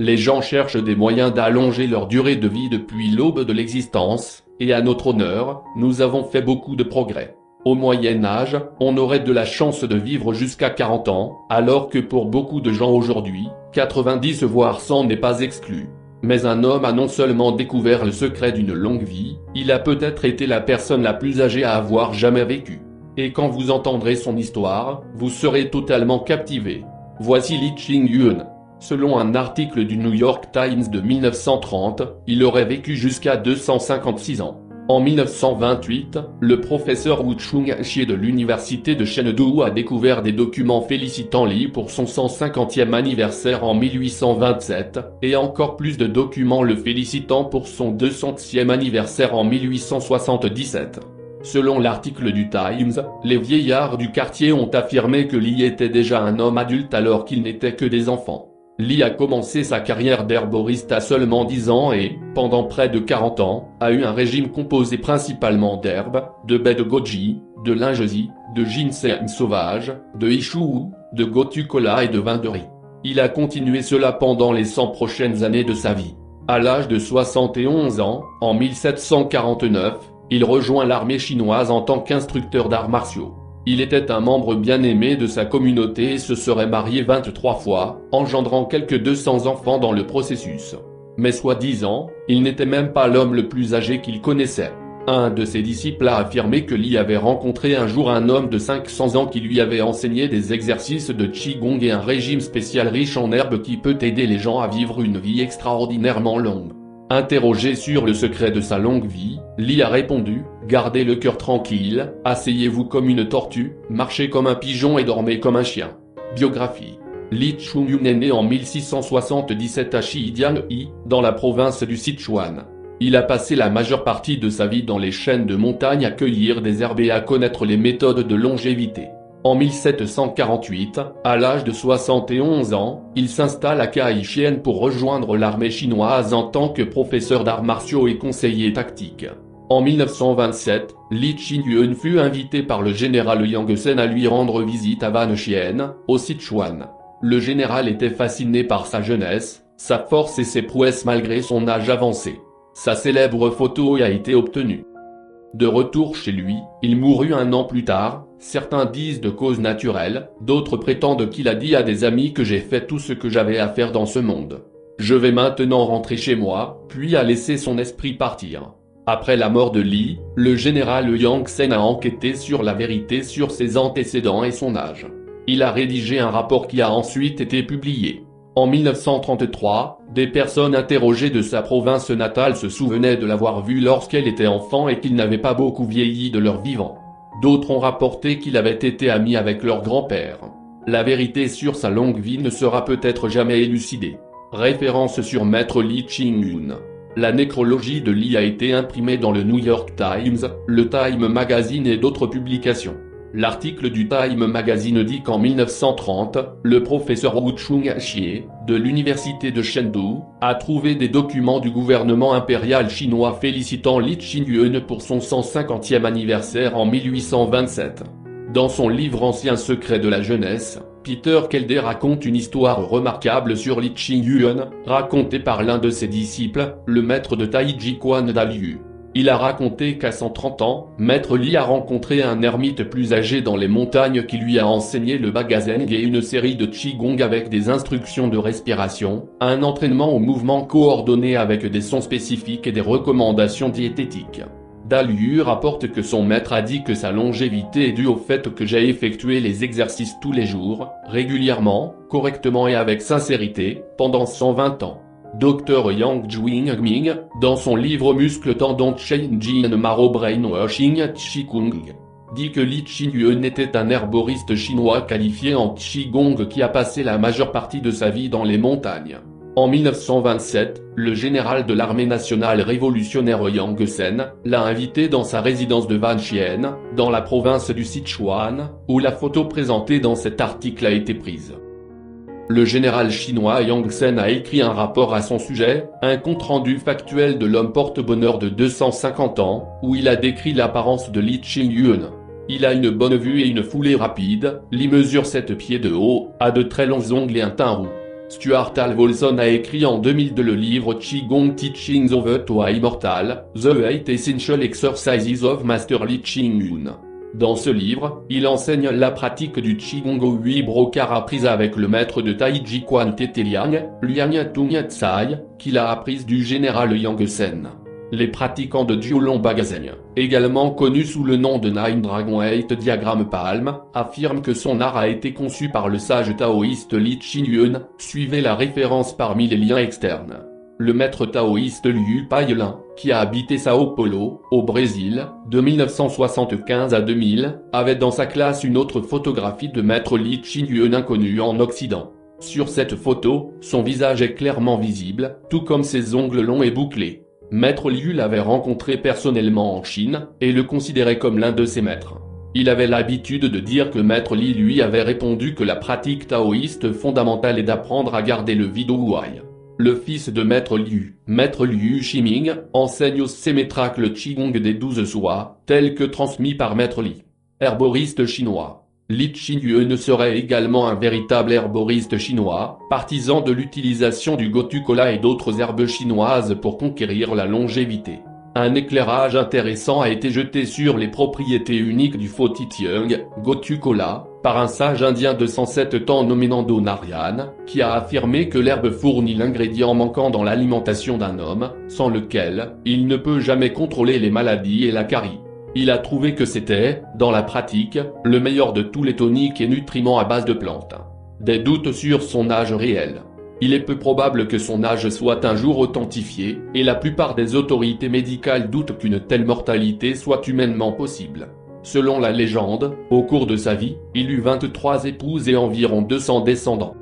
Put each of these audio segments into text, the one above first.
Les gens cherchent des moyens d'allonger leur durée de vie depuis l'aube de l'existence, et à notre honneur, nous avons fait beaucoup de progrès. Au Moyen Âge, on aurait de la chance de vivre jusqu'à 40 ans, alors que pour beaucoup de gens aujourd'hui, 90 voire 100 n'est pas exclu. Mais un homme a non seulement découvert le secret d'une longue vie, il a peut-être été la personne la plus âgée à avoir jamais vécu. Et quand vous entendrez son histoire, vous serez totalement captivé. Voici Lee Ching-yun. Selon un article du New York Times de 1930, il aurait vécu jusqu'à 256 ans. En 1928, le professeur Wu Chung-chie de l'université de Chengdu a découvert des documents félicitant Li pour son 150e anniversaire en 1827, et encore plus de documents le félicitant pour son 200e anniversaire en 1877. Selon l'article du Times, les vieillards du quartier ont affirmé que Li était déjà un homme adulte alors qu'ils n'étaient que des enfants. Li a commencé sa carrière d'herboriste à seulement 10 ans et, pendant près de 40 ans, a eu un régime composé principalement d'herbes, de baies de goji, de lingezie, de ginseng sauvage, de ichou, de gotu kola et de vin de riz. Il a continué cela pendant les 100 prochaines années de sa vie. À l'âge de 71 ans, en 1749, il rejoint l'armée chinoise en tant qu'instructeur d'arts martiaux. Il était un membre bien aimé de sa communauté et se serait marié 23 fois, engendrant quelques 200 enfants dans le processus. Mais soi-disant, il n'était même pas l'homme le plus âgé qu'il connaissait. Un de ses disciples a affirmé que Li avait rencontré un jour un homme de 500 ans qui lui avait enseigné des exercices de Qigong et un régime spécial riche en herbes qui peut aider les gens à vivre une vie extraordinairement longue. Interrogé sur le secret de sa longue vie, Li a répondu « Gardez le cœur tranquille, asseyez-vous comme une tortue, marchez comme un pigeon et dormez comme un chien. » Biographie. Li Ching-yun est né en 1677 à Shijiang-yi, dans la province du Sichuan. Il a passé la majeure partie de sa vie dans les chaînes de montagnes à cueillir des herbes et à connaître les méthodes de longévité. En 1748, à l'âge de 71 ans, il s'installe à Kaïchien pour rejoindre l'armée chinoise en tant que professeur d'arts martiaux et conseiller tactique. En 1927, Lee Ching-yun fut invité par le général Yang Sen à lui rendre visite à Wanchien, au Sichuan. Le général était fasciné par sa jeunesse, sa force et ses prouesses malgré son âge avancé. Sa célèbre photo y a été obtenue. De retour chez lui, il mourut un an plus tard. Certains disent de cause naturelle, d'autres prétendent qu'il a dit à des amis que j'ai fait tout ce que j'avais à faire dans ce monde. Je vais maintenant rentrer chez moi, puis a laissé son esprit partir. Après la mort de Li, le général Yang Sen a enquêté sur la vérité sur ses antécédents et son âge. Il a rédigé un rapport qui a ensuite été publié. En 1933, des personnes interrogées de sa province natale se souvenaient de l'avoir vu lorsqu'elle était enfant et qu'il n'avait pas beaucoup vieilli de leur vivant. D'autres ont rapporté qu'il avait été ami avec leur grand-père. La vérité sur sa longue vie ne sera peut-être jamais élucidée. Référence sur Maître Lee Ching-yun. La nécrologie de Li a été imprimée dans le New York Times, le Time Magazine et d'autres publications. L'article du Time Magazine dit qu'en 1930, le professeur Wu Chung-chie, de l'université de Chengdu, a trouvé des documents du gouvernement impérial chinois félicitant Lee Ching-yun pour son 150e anniversaire en 1827. Dans son livre Anciens secrets de la jeunesse, Peter Kelde raconte une histoire remarquable sur Lee Ching-yun, racontée par l'un de ses disciples, le maître de Taiji Quan Daliu. Il a raconté qu'à 130 ans, Maître Li a rencontré un ermite plus âgé dans les montagnes qui lui a enseigné le Bagazeng et une série de Qigong avec des instructions de respiration, un entraînement au mouvement coordonné avec des sons spécifiques et des recommandations diététiques. Daliu rapporte que son maître a dit que sa longévité est due au fait que j'ai effectué les exercices tous les jours, régulièrement, correctement et avec sincérité, pendant 120 ans. Dr Yang Jwing-ming, dans son livre Muscle Tendon Changing Marrow Brainwashing Qigong, dit que Lee Ching-yun était un herboriste chinois qualifié en Qigong qui a passé la majeure partie de sa vie dans les montagnes. En 1927, le général de l'armée nationale révolutionnaire Yang Sen l'a invité dans sa résidence de Wanchien, dans la province du Sichuan, où la photo présentée dans cet article a été prise. Le général chinois Yang Sen a écrit un rapport à son sujet, un compte-rendu factuel de l'homme porte-bonheur de 250 ans, où il a décrit l'apparence de Lee Ching-yun. Il a une bonne vue et une foulée rapide, Lee mesure 7 pieds de haut, a de très longs ongles et un teint roux. Stuart Alvolson a écrit en 2002 le livre Qigong Teachings of the to Immortal, The 8 Essential Exercises of Master Li Qingyun. Dans ce livre, il enseigne la pratique du Qigong aux 8 brocars apprises avec le maître de Tai Chi Quan Tete Liang, Liang Tung Tsai, qu'il a apprise du général Yang Sen. Les pratiquants de Jiulong Bagazeng, également connu sous le nom de Nine Dragon 8 Diagramme Palm, affirment que son art a été conçu par le sage taoïste Li Qingyun, suivez la référence parmi les liens externes. Le maître taoïste Liu Pailin, qui a habité Sao Paulo, au Brésil, de 1975 à 2000, avait dans sa classe une autre photographie de maître Li Qingyun inconnu en Occident. Sur cette photo, son visage est clairement visible, tout comme ses ongles longs et bouclés. Maître Liu l'avait rencontré personnellement en Chine, et le considérait comme l'un de ses maîtres. Il avait l'habitude de dire que Maître Li lui avait répondu que la pratique taoïste fondamentale est d'apprendre à garder le vide au Huai. Le fils de Maître Liu Shiming, enseigne au Sémétrac le Qigong des 12 soies, tel que transmis par Maître Li. Herboriste chinois. Li Qingyun serait également un véritable herboriste chinois, partisan de l'utilisation du gotu kola et d'autres herbes chinoises pour conquérir la longévité. Un éclairage intéressant a été jeté sur les propriétés uniques du Fo Titiung, gotu kola, par un sage indien de 107 ans nommé Nando Narayan, qui a affirmé que l'herbe fournit l'ingrédient manquant dans l'alimentation d'un homme, sans lequel, il ne peut jamais contrôler les maladies et la carie. Il a trouvé que c'était, dans la pratique, le meilleur de tous les toniques et nutriments à base de plantes. Des doutes sur son âge réel. Il est peu probable que son âge soit un jour authentifié, et la plupart des autorités médicales doutent qu'une telle mortalité soit humainement possible. Selon la légende, au cours de sa vie, il eut 23 épouses et environ 200 descendants.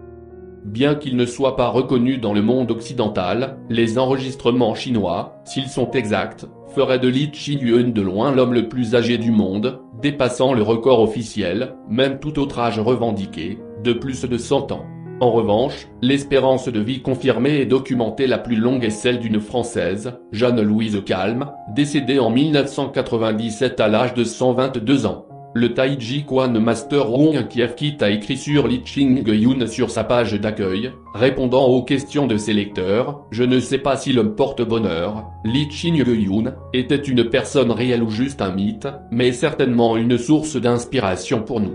Bien qu'il ne soit pas reconnu dans le monde occidental, les enregistrements chinois, s'ils sont exacts, feraient de Li Qingyun de loin l'homme le plus âgé du monde, dépassant le record officiel, même tout autre âge revendiqué, de plus de 100 ans. En revanche, l'espérance de vie confirmée et documentée la plus longue est celle d'une Française, Jeanne-Louise Calme, décédée en 1997 à l'âge de 122 ans. Le Tai Chi Quan Master Wong Kiefkit a écrit sur Li Qingyun sur sa page d'accueil, répondant aux questions de ses lecteurs, « Je ne sais pas si l'homme porte bonheur, Li Qingyun était une personne réelle ou juste un mythe, mais certainement une source d'inspiration pour nous. »